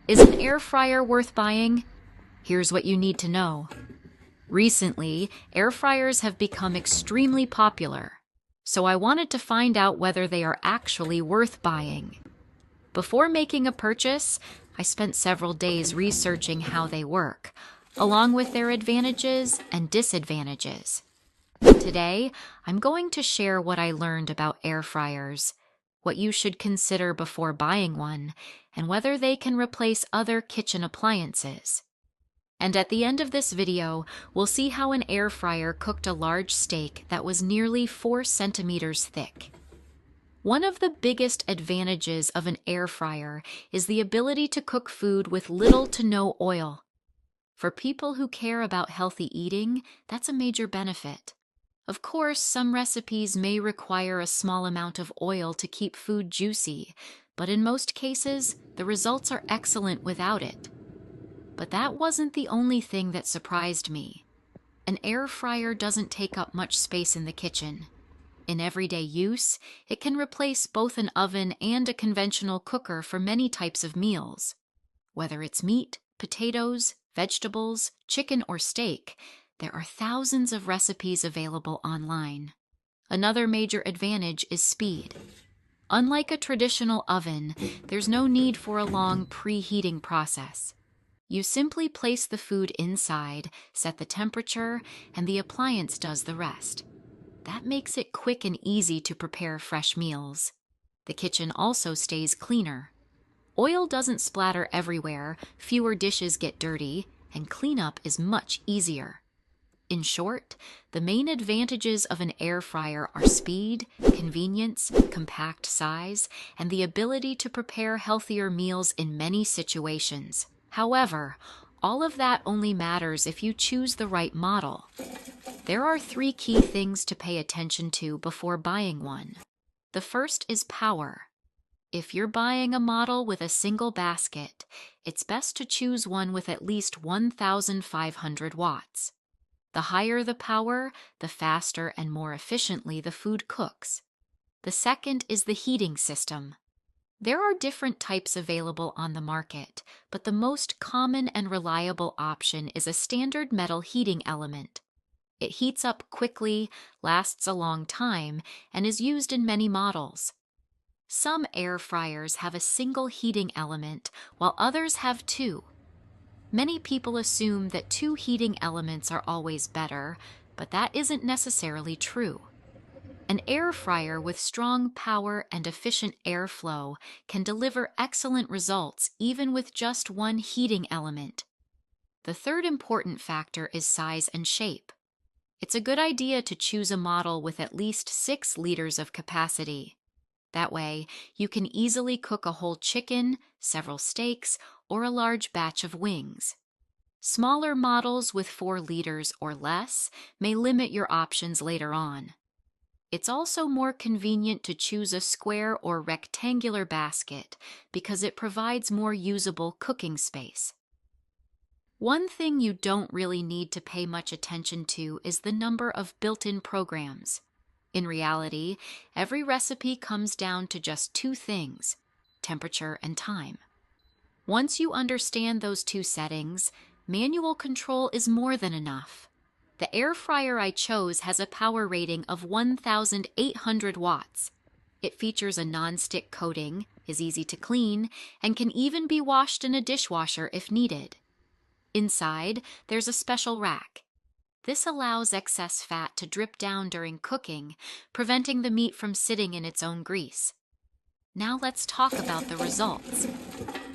Is an air fryer worth buying? Here's what you need to know. Recently, air fryers have become extremely popular, so I wanted to find out whether they are actually worth buying. Before making a purchase, I spent several days researching how they work, along with their advantages and disadvantages. Today, I'm going to share what I learned about air fryers, what you should consider before buying one, and whether they can replace other kitchen appliances. And at the end of this video, we'll see how an air fryer cooked a large steak that was nearly 4 centimeters thick. One of the biggest advantages of an air fryer is the ability to cook food with little to no oil. For people who care about healthy eating, that's a major benefit. Of course, some recipes may require a small amount of oil to keep food juicy, but in most cases, the results are excellent without it. But that wasn't the only thing that surprised me. An air fryer doesn't take up much space in the kitchen. In everyday use, it can replace both an oven and a conventional cooker for many types of meals. Whether it's meat, potatoes, vegetables, chicken, or steak, there are thousands of recipes available online. Another major advantage is speed. Unlike a traditional oven, there's no need for a long preheating process. You simply place the food inside, set the temperature, and the appliance does the rest. That makes it quick and easy to prepare fresh meals. The kitchen also stays cleaner. Oil doesn't splatter everywhere, fewer dishes get dirty, and cleanup is much easier. In short, the main advantages of an air fryer are speed, convenience, compact size, and the ability to prepare healthier meals in many situations. However, all of that only matters if you choose the right model. There are 3 key things to pay attention to before buying one. The first is power. If you're buying a model with a single basket, it's best to choose one with at least 1,500 watts. The higher the power, the faster and more efficiently the food cooks. The second is the heating system. There are different types available on the market, but the most common and reliable option is a standard metal heating element. It heats up quickly, lasts a long time, and is used in many models. Some air fryers have a single heating element, while others have 2. Many people assume that 2 heating elements are always better, but that isn't necessarily true. An air fryer with strong power and efficient airflow can deliver excellent results even with just 1 heating element. The third important factor is size and shape. It's a good idea to choose a model with at least 6 liters of capacity. That way, you can easily cook a whole chicken, several steaks, or a large batch of wings. Smaller models with 4 liters or less may limit your options later on. It's also more convenient to choose a square or rectangular basket because it provides more usable cooking space. One thing you don't really need to pay much attention to is the number of built-in programs. In reality, every recipe comes down to just 2 things: temperature and time. Once you understand those 2 settings, manual control is more than enough. The air fryer I chose has a power rating of 1,800 watts. It features a non-stick coating, is easy to clean, and can even be washed in a dishwasher if needed. Inside, there's a special rack. This allows excess fat to drip down during cooking, preventing the meat from sitting in its own grease. Now let's talk about the results.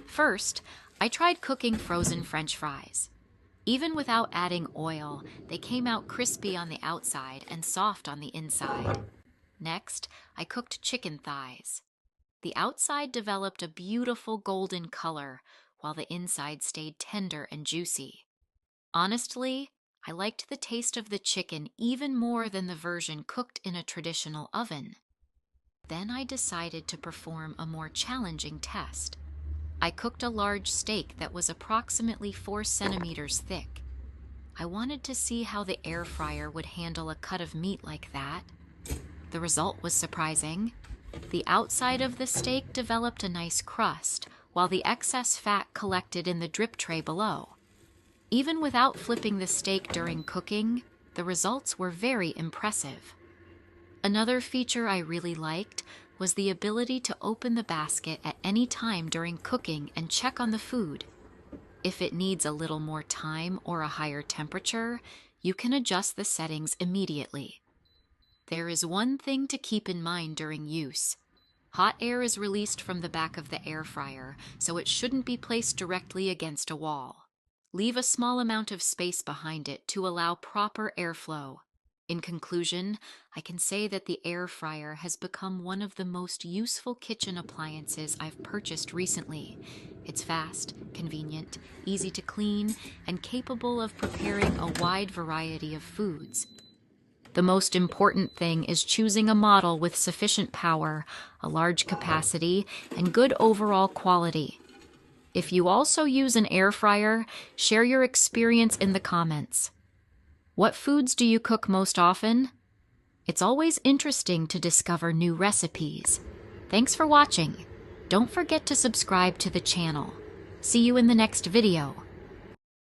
First, I tried cooking frozen French fries. Even without adding oil, they came out crispy on the outside and soft on the inside. Next, I cooked chicken thighs. The outside developed a beautiful golden color, while the inside stayed tender and juicy. Honestly, I liked the taste of the chicken even more than the version cooked in a traditional oven. Then I decided to perform a more challenging test. I cooked a large steak that was approximately 4 centimeters thick. I wanted to see how the air fryer would handle a cut of meat like that. The result was surprising. The outside of the steak developed a nice crust, while the excess fat collected in the drip tray below. Even without flipping the steak during cooking, the results were very impressive. Another feature I really liked was the ability to open the basket at any time during cooking and check on the food. If it needs a little more time or a higher temperature, you can adjust the settings immediately. There is one thing to keep in mind during use. Hot air is released from the back of the air fryer, so it shouldn't be placed directly against a wall. Leave a small amount of space behind it to allow proper airflow. In conclusion, I can say that the air fryer has become one of the most useful kitchen appliances I've purchased recently. It's fast, convenient, easy to clean, and capable of preparing a wide variety of foods. The most important thing is choosing a model with sufficient power, a large capacity, and good overall quality. If you also use an air fryer, share your experience in the comments. What foods do you cook most often? It's always interesting to discover new recipes. Thanks for watching. Don't forget to subscribe to the channel. See you in the next video.